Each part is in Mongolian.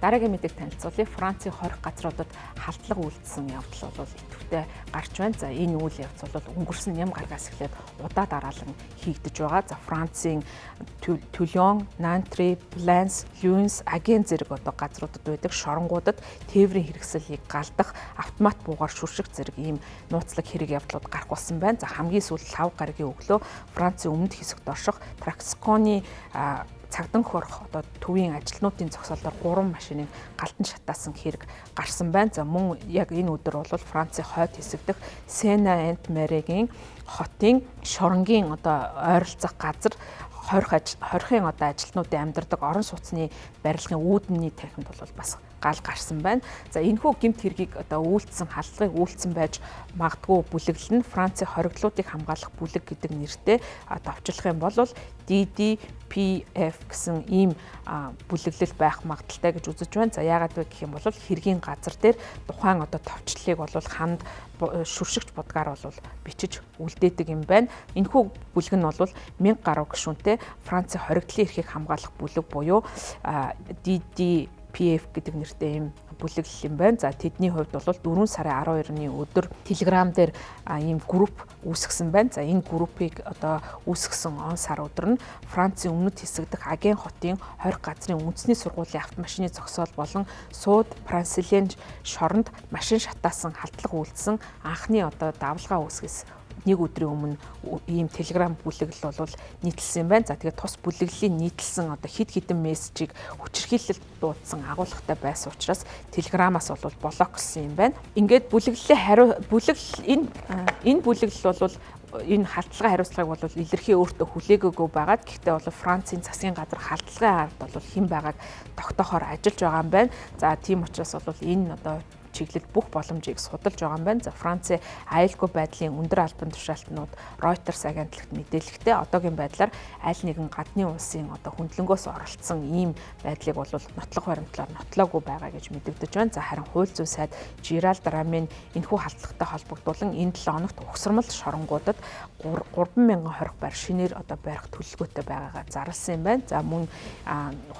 Дараагийн мэдээг танилцуулъя. Францын 20 газруудад халдлага үйлдсэн явдал бол идэвхтэй гарч байна. За энэ үйл явц бол өнгөрсөн ням гаргаас эхлээд удаа дараалан хийгдэж байгаа. За Францын Toulon, Nantes, Lens, Lens, Agen зэрэг газруудад байдаг шоронгуудад тээврийн хэрэгслийг галдах автомат буугаар шүрших зэрэг ийм нууцлаг хэрэг явдлууд гарах болсон байна. За хамгийн сүүлд 5 гаригийн өглөө Францын өмнөд хэсэгт орших Traxcon-ы цагдан хөрөх төвийн ажилтнуудын зогсоолоор 3 машиныг галтан шатаасан хэрэг гарсан байна. За мөн яг энэ өдөр бол Францын хойд хэсэг дэх Сена-Энт-Мэригийн хотын шоронгийн ойролцох газар хорихын ажилтнуудын амьдардаг орон сууцны барилгын үүдний танхимд бол бас гал гарсан байна. За энэхүү гэмт хэргийг үйлдсэн халдлагыг үйлдсэн байж магадгүй бүлэглэл нь Францын хоригдлуудыг хамгаалах бүлэг гэдэг нэртэй товчлох юм бол DDPF гэсэн ийм бүлэглэл байх магадaltaй гэж үзэж байна. За яагаад вэ гэх юм бол хэргийн газар дээр тухайн товчлолыг бол ханд шүршигч будгаар бол бичиж үлдээдэг юм байна. Энэхүү бүлэг нь бол 1000 гаруй гишүүнтэй Францын хоригдлын эрхийг хамгаалах бүлэг буюу DDPF гэдэг нэртэй ийм бүлэглэл юм байна. За тэдний хувьд бол 4 сарын 12-ны өдөр Telegram дээр ийм групп үүсгэсэн байна. За энэ группийг үүсгэсэн он сар өдөр нь Францын өмнөд хэсэг дэх Аген хотын 20 газрын үндэсний сургуулийн автомашины зогсоол болон Сууд Францлен шоронд машин шатаасан халдлага үйлдсэн анхны давлгаа үүсгэс нэг өдрийн өмнө ийм Telegram бүлэглэл бол нийтлсэн юм байна. За тэгээд тус бүлэглэлийн нийтлсэн хид хідэн мессежийг хүчирхийлэлд дуудсан агуулгатай байсан учраас Telegram-аас бол блоклсон юм байна. Ингээд энэ бүлэглэл бол энэ халдлагын хариуцлагыг бол илэрхий өөртөө хүлээгөөгүй байгаад гэхдээ бол Францын засгийн газар халдлагын ард бол хэн байгааг тогтоохоор ажиллаж байгаа юм байна. За тийм учраас бол энэ чиглэл бүх боломжийг судалж байгаа юм байна. За Францын аюулгүй байдлын өндөр албан тушаалтнууд Reuters агентлагт мэдээлэхдээ одоогийн байдлаар аль нэгэн гадны улсын хөндлөнгөөс оролцсон ийм байдлыг бол нотлох баримтлаар нотлоогүй байгаа гэж мэдэгдэж байна. За харин хууль зүйн сайд Gérald Darmanin энэхүү халдлагатай холбогдуулан энэ 7 хоногт угсармал шоронгуудад 3020 барь шинээр барих төлөвлөгөөтэй байгаагаа зарласан юм байна. За мөн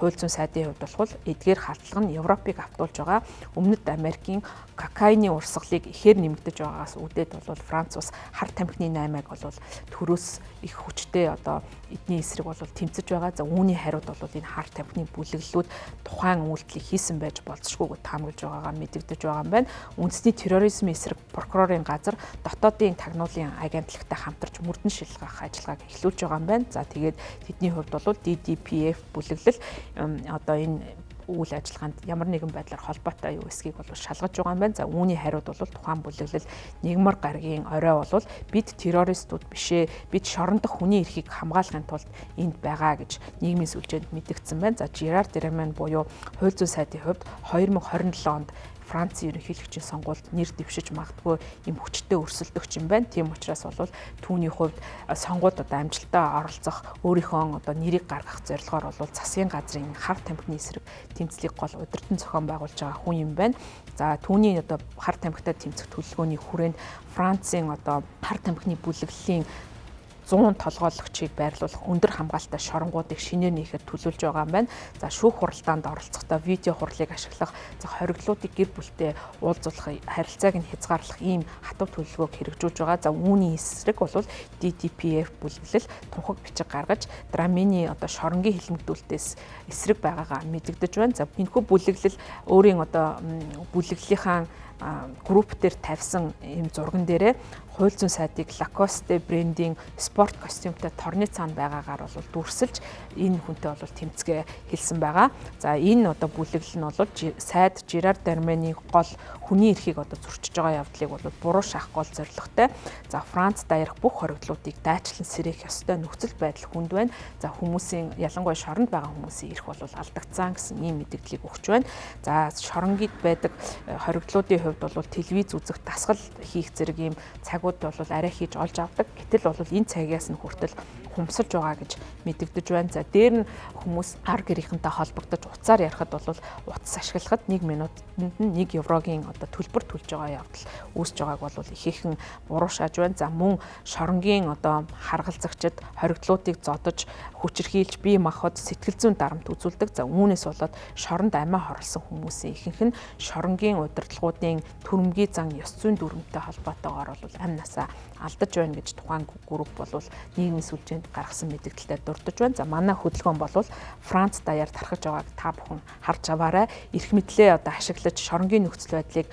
хууль зүйн сайдын хувьд бол эдгээр халдлага нь Европыг автуулж байгаа Өмнөд Америкийн кокаины урсгалыг ихээр нэмэгдэж байгаагаас үүдээд бол Франц ус хар тамхины 8-аг бол төрөөс их хүчтэй эдний эсрэг бол тэмцэж байгаа. За үүний хариуд бол энэ хар тамхины бүлэглэлүүд тухайн үйлдэлийг хийсэн байж болзошгүйг таамаглаж байгаагаа мэдэгдэж байгаа юм байна. Үндэсний терроризмын эсрэг прокурорын газар дотоодын тагнуулын агентлагтай хамтарч мөрдөн шилжих ажиллагааг эхлүүлж байгаа юм байна. За тэгээд тэдний хувьд бол DDPF бүлэглэл энэ үйл ажиллагаанд ямар нэгэн байдлаар холбоотой юу эсхийг бол шалгаж байгаа юм байна. За үүний хариуд бол тухайн бүлэглэл нэгмар гаригийн орой бол бид террористууд бишээ, бид шорон дох хүний эрхийг хамгаалахын тулд энд байгаа гэж нийгмийн сүлжээнд мэдэгдсэн байна. За Gérald Darmanin буюу хууль зүйн сайдын хувьд 2027 онд Францын ерөнхийлөгчийн сонгуульд нэр дэвшиж магадгүй юм хүчтэй өрсөлдөгч юм байна. Тийм учраас бол түүний хувьд сонгуульд амжилттай оролцох, өөрийнхөө нэрийг гаргах зорилгоор бол засгийн газрын хар тамхины эсрэг тэмцлийг гол удирдан зохион байгуулж байгаа хүн юм байна. За түүний хар тамхитай тэмцэх төлөвлөгөөний хүрээнд Францын хар тамхины бүлэглэлийн 100 толгойлогчийг байрлуулах өндөр хамгаалалттай шоронгуудыг шинээр нээхэд төлөвлөж байгаа юм байна. За шүүх хуралдаанд оролцохдоо видео хурлыг ашиглах, хоригдлуудыг гэр бүлтэй уулзуулах, харилцааг нь хязгаарлах ийм хатуу төлөвлөгөөг хэрэгжүүлж байгаа. За үүний эсрэг бол DDPF бүлэглэл тунхаг бичиг гаргаж Darmanin шоронгийн хилмигдүүлэлтээс эсрэг байгаагаа мэдэгдэж байна. За энэхүү бүлэглэл өөрийн бүлэглэлийнхаа групп дээр тавьсан ийм зурган дээрээ хууль зүйн сайдыг Lacoste брендийн спорт костюмтай торны цаана байгаагаар бол дүрсэлж энэ хүнтэй бол тэмцгээ хэлсэн байгаа. За энэ бүлэглэл нь бол сайд Gérald Darmanin гол хүний эрхийг зөрчиж байгаа явдлыг бол буруу шахах гол зорилготой. За Франц даярах бүх хоригдлуудыг дайчлан сэрэх ёстой нөхцөл байдал хүнд байна. За хүмүүсийн ялангуяа шоронд байгаа хүмүүсийн эрх бол алдагдсан гэсэн ийм мэдээллийг өгч байна. За шоронгид байдаг хоригдлуудын хувьд бол телевиз үзэх, дасгал хийх зэрэг ийм цагууд бол арай хийж олж авдаг. Гэтэл бол энэ цагаас нь хүртэл хумсалж байгаа гэж мэдэгдэж байна. За дээр нь хүмүүс ар гэрийнхэнтэй холбогдож утсаар ярихад бол утас ашиглахад 1 минутанд нь 1 еврогийн одоо төлбөр төлж байгаа явдал үүсэж байгааг бол ихээхэн буруу шааж байна. За мөн шоронгийн одоо харгалзагчид хоригдлуудыг зодож хүчирхийлж бие махбод сэтгэл зүйн дарамт үзүүлдэг. За үүнээс болоод шоронд амиа хорлсон хүмүүсийн ихэнх нь шоронгийн удирдлагуудын төрөмгийн зан ёс зүйн дүрмтэй холбоотойгоор бол амь насаа алдаж байна гэж тухайн групп бол нийгмийн сүлжээнд гаргасан мэдээлэлтэй дурдж байна. За манай хөдөлгөөн бол Франц даяар тархаж байгааг та бүхэн харж аваарай. Эрх мэдлээ одоо ашиглаж шоронгийн нөхцөл байдлыг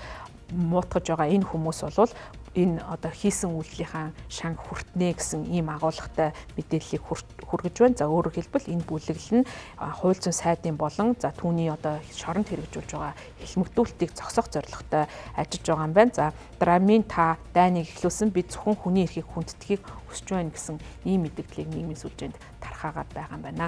муутгаж байгаа энэ хүмүүс бол энэ одоо хийсэн үйлдэлийнхаа шанг хүртнэ гэсэн ийм агуулгатай мэдээллийг хүргэж байна. За өөрөөр хэлбэл энэ бүлэглэл нь хууль зүйн сайдын болон за түүний одоо шоронд хэрэгжүүлж байгаа хэлмэгдүүлэлтийг зогсоох зорилготой ажиллаж байгаа юм байна. За драмын та дайныг эхлүүлсэн бид зөвхөн хүний эрхийг хүндэтгийг хүсэж байна гэсэн ийм мэдээллийг нийгмийн сүлжээнд тархаагаад байгаа юм байна.